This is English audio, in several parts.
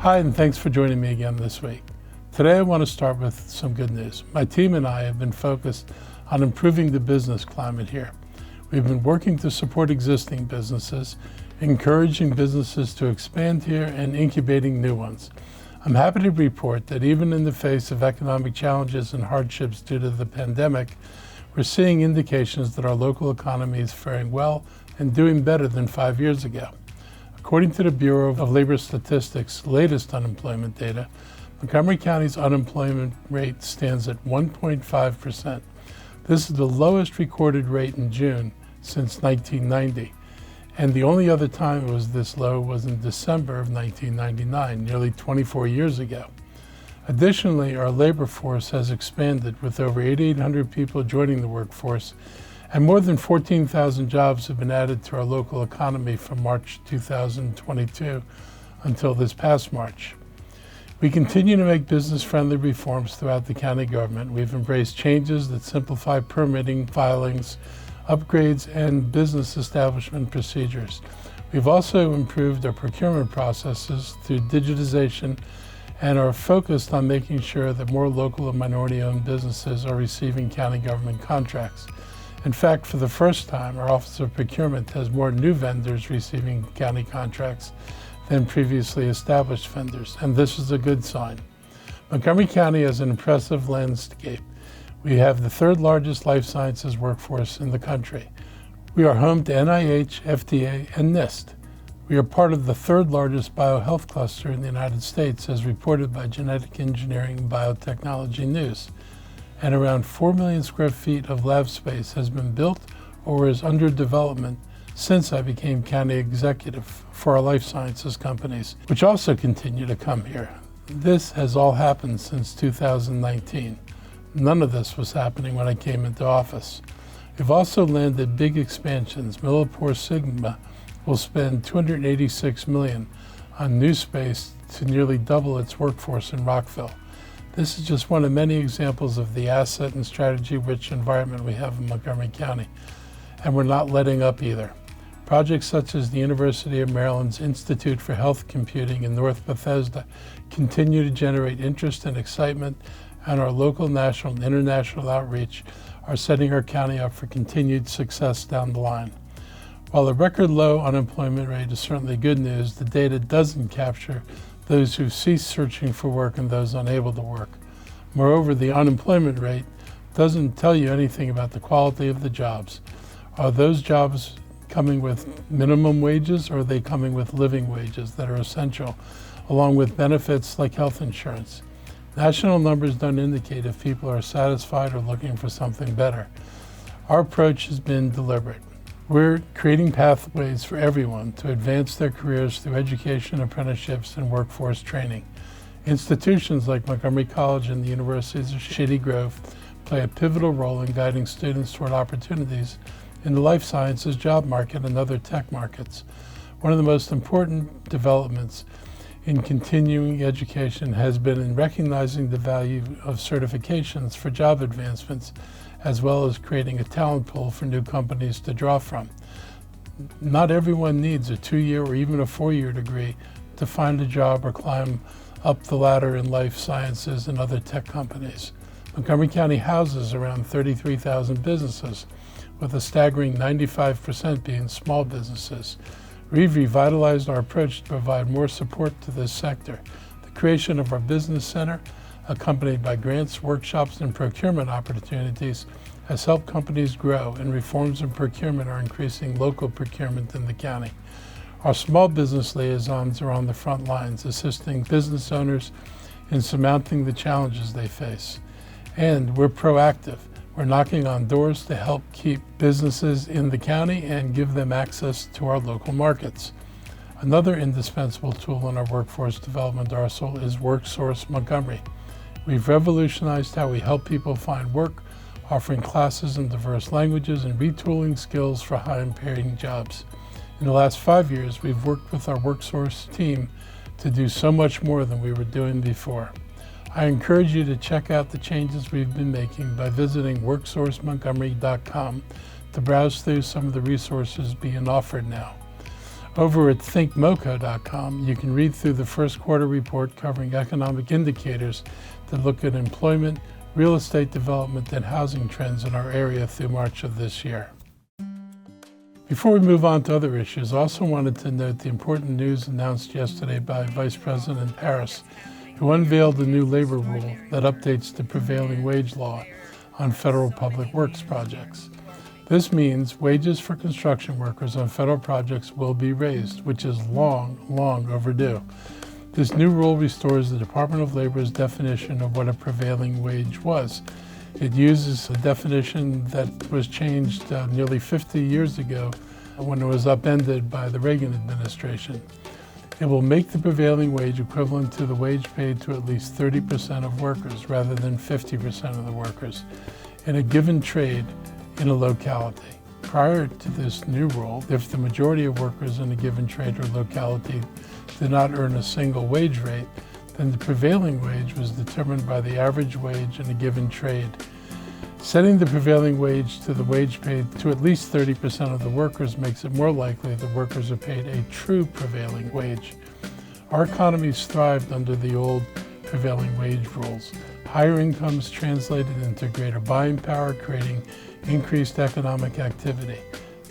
Hi, and thanks for joining me again this week. Today I want to start with some good news. My team and I have been focused on improving the business climate here. We've been working to support existing businesses, encouraging businesses to expand here, and incubating new ones. I'm happy to report that even in the face of economic challenges and hardships due to the pandemic, we're seeing indications that our local economy is faring well and doing better than 5 years ago. According to the Bureau of Labor Statistics' latest unemployment data, Montgomery County's unemployment rate stands at 1.5%. This is the lowest recorded rate in June since 1990. And the only other time it was this low was in December of 1999, nearly 24 years ago. Additionally, our labor force has expanded with over 8,800 people joining the workforce, and more than 14,000 jobs have been added to our local economy from March 2022 until this past March. We continue to make business-friendly reforms throughout the county government. We've embraced changes that simplify permitting, filings, upgrades, and business establishment procedures. We've also improved our procurement processes through digitization and are focused on making sure that more local and minority-owned businesses are receiving county government contracts. In fact, for the first time, our Office of Procurement has more new vendors receiving county contracts than previously established vendors, and this is a good sign. Montgomery County has an impressive landscape. We have the third largest life sciences workforce in the country. We are home to NIH, FDA, and NIST. We are part of the third largest biohealth cluster in the United States, as reported by Genetic Engineering and Biotechnology News. And around 4 million square feet of lab space has been built or is under development since I became county executive for our life sciences companies, which also continue to come here. This has all happened since 2019. None of this was happening when I came into office. We've also landed big expansions. MilliporeSigma will spend $286 million on new space to nearly double its workforce in Rockville. This is just one of many examples of the asset and strategy-rich environment we have in Montgomery County, and we're not letting up either. Projects such as the University of Maryland's Institute for Health Computing in North Bethesda continue to generate interest and excitement, and our local, national, and international outreach are setting our county up for continued success down the line. While the record low unemployment rate is certainly good news, the data doesn't capture those who cease searching for work and those unable to work. Moreover, the unemployment rate doesn't tell you anything about the quality of the jobs. Are those jobs coming with minimum wages, or are they coming with living wages that are essential, along with benefits like health insurance? National numbers don't indicate if people are satisfied or looking for something better. Our approach has been deliberate. We're creating pathways for everyone to advance their careers through education, apprenticeships, and workforce training. Institutions like Montgomery College and the Universities of Shady Grove play a pivotal role in guiding students toward opportunities in the life sciences job market and other tech markets. One of the most important developments in continuing education has been in recognizing the value of certifications for job advancements, as well as creating a talent pool for new companies to draw from. Not everyone needs a 2-year or even a 4-year degree to find a job or climb up the ladder in life sciences and other tech companies. Montgomery County houses around 33,000 businesses, with a staggering 95% being small businesses. We've revitalized our approach to provide more support to this sector. The creation of our business center, accompanied by grants, workshops, and procurement opportunities, has helped companies grow, and reforms in procurement are increasing local procurement in the county. Our small business liaisons are on the front lines, assisting business owners in surmounting the challenges they face. And we're proactive. We're knocking on doors to help keep businesses in the county and give them access to our local markets. Another indispensable tool in our workforce development arsenal is WorkSource Montgomery. We've revolutionized how we help people find work, offering classes in diverse languages and retooling skills for high-paying jobs. In the last 5 years, we've worked with our WorkSource team to do so much more than we were doing before. I encourage you to check out the changes we've been making by visiting WorkSourceMontgomery.com to browse through some of the resources being offered now. Over at thinkmoco.com, you can read through the first quarter report covering economic indicators that look at employment, real estate development, and housing trends in our area through March of this year. Before we move on to other issues, I also wanted to note the important news announced yesterday by Vice President Harris, who unveiled the new labor rule that updates the prevailing wage law on federal public works projects. This means wages for construction workers on federal projects will be raised, which is long overdue. This new rule restores the Department of Labor's definition of what a prevailing wage was. It uses a definition that was changed nearly 50 years ago when it was upended by the Reagan administration. It will make the prevailing wage equivalent to the wage paid to at least 30% of workers rather than 50% of the workers in a given trade in a locality. Prior to this new rule, if the majority of workers in a given trade or locality did not earn a single wage rate, then the prevailing wage was determined by the average wage in a given trade. Setting the prevailing wage to the wage paid to at least 30% of the workers makes it more likely that workers are paid a true prevailing wage. Our economies thrived under the old prevailing wage rules. Higher incomes translated into greater buying power, creating increased economic activity.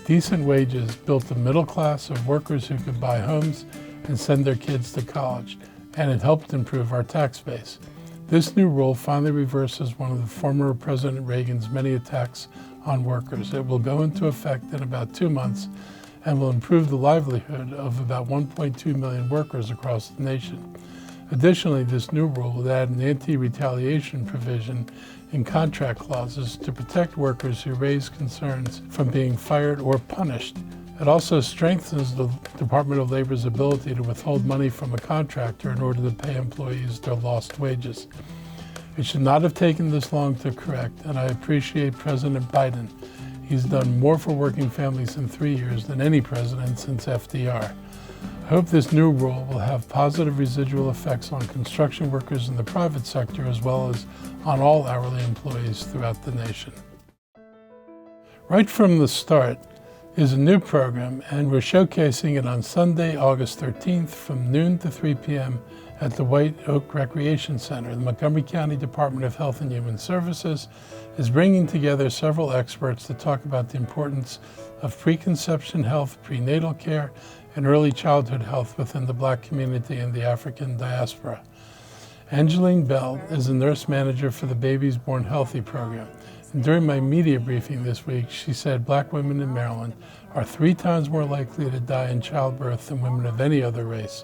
Decent wages built a middle class of workers who could buy homes and send their kids to college, and it helped improve our tax base. This new rule finally reverses one of the former President Reagan's many attacks on workers. It will go into effect in about 2 months and will improve the livelihood of about 1.2 million workers across the nation. Additionally, this new rule will add an anti-retaliation provision in contract clauses to protect workers who raise concerns from being fired or punished. It also strengthens the Department of Labor's ability to withhold money from a contractor in order to pay employees their lost wages. It should not have taken this long to correct, and I appreciate President Biden. He's done more for working families in 3 years than any president since FDR. I hope this new rule will have positive residual effects on construction workers in the private sector as well as on all hourly employees throughout the nation. Right from the Start is a new program, and we're showcasing it on Sunday, August 13th from noon to 3 p.m. at the White Oak Recreation Center. The Montgomery County Department of Health and Human Services is bringing together several experts to talk about the importance of preconception health, prenatal care, and early childhood health within the Black community and the African diaspora. Angeline Bell is a nurse manager for the Babies Born Healthy program. And during my media briefing this week, she said Black women in Maryland are 3 times more likely to die in childbirth than women of any other race.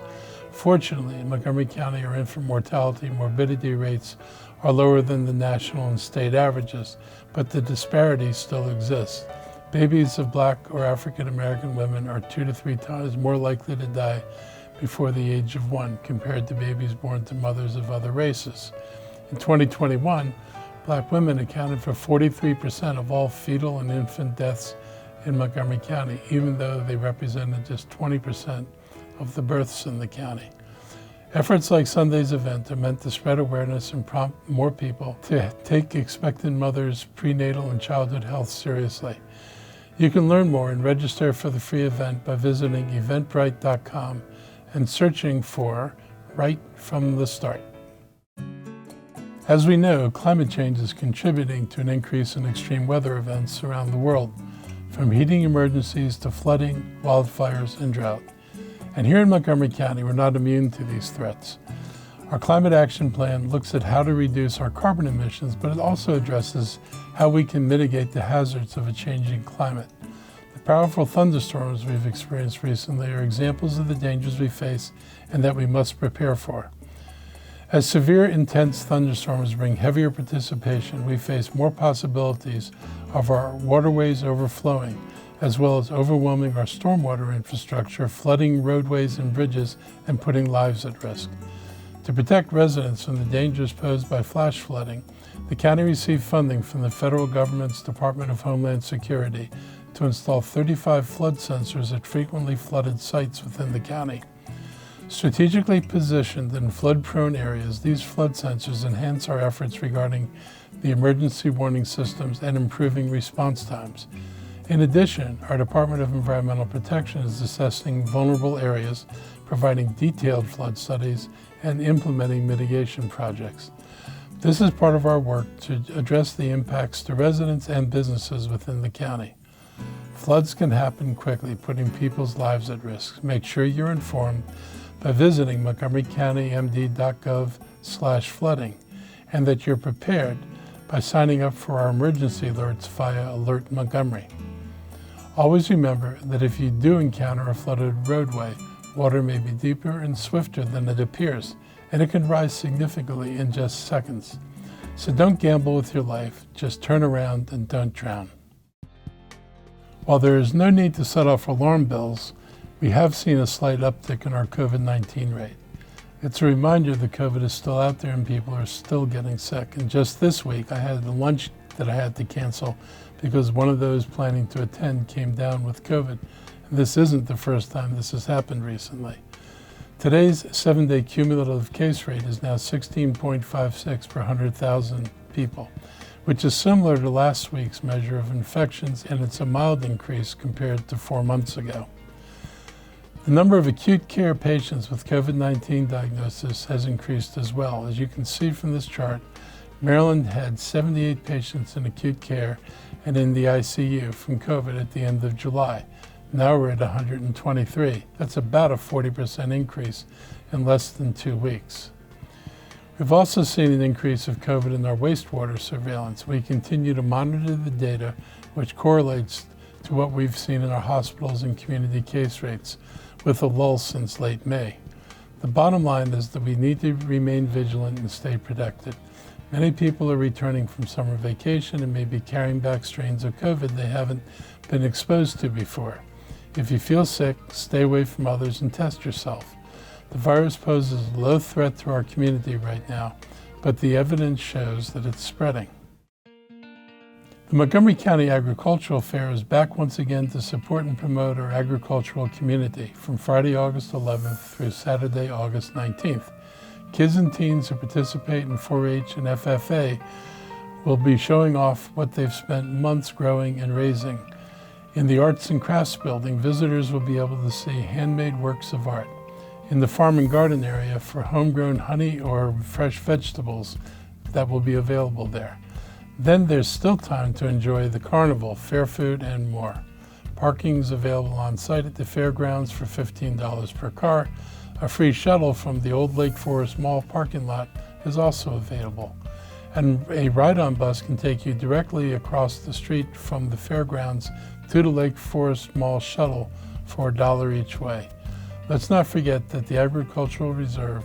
Fortunately, in Montgomery County, our infant mortality and morbidity rates are lower than the national and state averages, but the disparities still exist. Babies of Black or African American women are 2 to 3 times more likely to die before the age of 1 compared to babies born to mothers of other races. In 2021, Black women accounted for 43% of all fetal and infant deaths in Montgomery County, even though they represented just 20% of the births in the county. Efforts like Sunday's event are meant to spread awareness and prompt more people to take expectant mothers' prenatal and childhood health seriously. You can learn more and register for the free event by visiting eventbrite.com and searching for Right from the Start. As we know, climate change is contributing to an increase in extreme weather events around the world, from heating emergencies to flooding, wildfires, and drought. And here in Montgomery County, we're not immune to these threats. Our climate action plan looks at how to reduce our carbon emissions, but it also addresses how we can mitigate the hazards of a changing climate. The powerful thunderstorms we've experienced recently are examples of the dangers we face and that we must prepare for. As severe, intense thunderstorms bring heavier precipitation, we face more possibilities of our waterways overflowing, as well as overwhelming our stormwater infrastructure, flooding roadways and bridges, and putting lives at risk. To protect residents from the dangers posed by flash flooding, the county received funding from the federal government's Department of Homeland Security to install 35 flood sensors at frequently flooded sites within the county. Strategically positioned in flood-prone areas, these flood sensors enhance our efforts regarding the emergency warning systems and improving response times. In addition, our Department of Environmental Protection is assessing vulnerable areas, providing detailed flood studies, and implementing mitigation projects. This is part of our work to address the impacts to residents and businesses within the county. Floods can happen quickly, putting people's lives at risk. Make sure you're informed by visiting montgomerycountymd.gov/flooding, and that you're prepared by signing up for our emergency alerts via Alert Montgomery. Always remember that if you do encounter a flooded roadway, water may be deeper and swifter than it appears, and it can rise significantly in just seconds. So don't gamble with your life, just turn around and don't drown. While there is no need to set off alarm bells, we have seen a slight uptick in our COVID-19 rate. It's a reminder that COVID is still out there and people are still getting sick. And just this week, I had the lunch that I had to cancel because one of those planning to attend came down with COVID. And this isn't the first time this has happened recently. Today's 7-day cumulative case rate is now 16.56 per 100,000 people, which is similar to last week's measure of infections, and it's a mild increase compared to 4 months ago. The number of acute care patients with COVID-19 diagnosis has increased as well. As you can see from this chart, Maryland had 78 patients in acute care and in the ICU from COVID at the end of July. Now we're at 123. That's about a 40% increase in less than 2 weeks. We've also seen an increase of COVID in our wastewater surveillance. We continue to monitor the data, which correlates to what we've seen in our hospitals and community case rates, with a lull since late May. The bottom line is that we need to remain vigilant and stay protected. Many people are returning from summer vacation and may be carrying back strains of COVID they haven't been exposed to before. If you feel sick, stay away from others and test yourself. The virus poses a low threat to our community right now, but the evidence shows that it's spreading. The Montgomery County Agricultural Fair is back once again to support and promote our agricultural community from Friday, August 11th through Saturday, August 19th. Kids and teens who participate in 4-H and FFA will be showing off what they've spent months growing and raising. In the Arts and Crafts Building, visitors will be able to see handmade works of art. In the farm and garden area for homegrown honey or fresh vegetables that will be available there. Then there's still time to enjoy the carnival, fair food, and more. Parking is available on site at the fairgrounds for $15 per car. A free shuttle from the old Lake Forest Mall parking lot is also available. And a ride-on bus can take you directly across the street from the fairgrounds to the Lake Forest Mall shuttle for $1 each way. Let's not forget that the Agricultural Reserve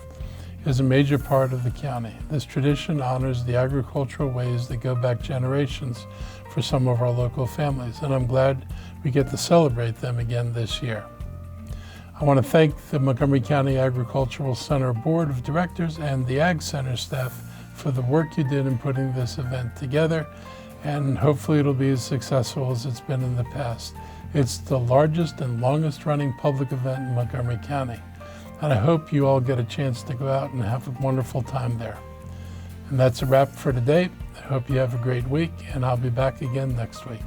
is a major part of the county. This tradition honors the agricultural ways that go back generations for some of our local families, and I'm glad we get to celebrate them again this year. I want to thank the Montgomery County Agricultural Center Board of Directors and the Ag Center staff for the work you did in putting this event together, and hopefully it'll be as successful as it's been in the past. It's the largest and longest running public event in Montgomery County, and I hope you all get a chance to go out and have a wonderful time there. And that's a wrap for today. I hope you have a great week, and I'll be back again next week.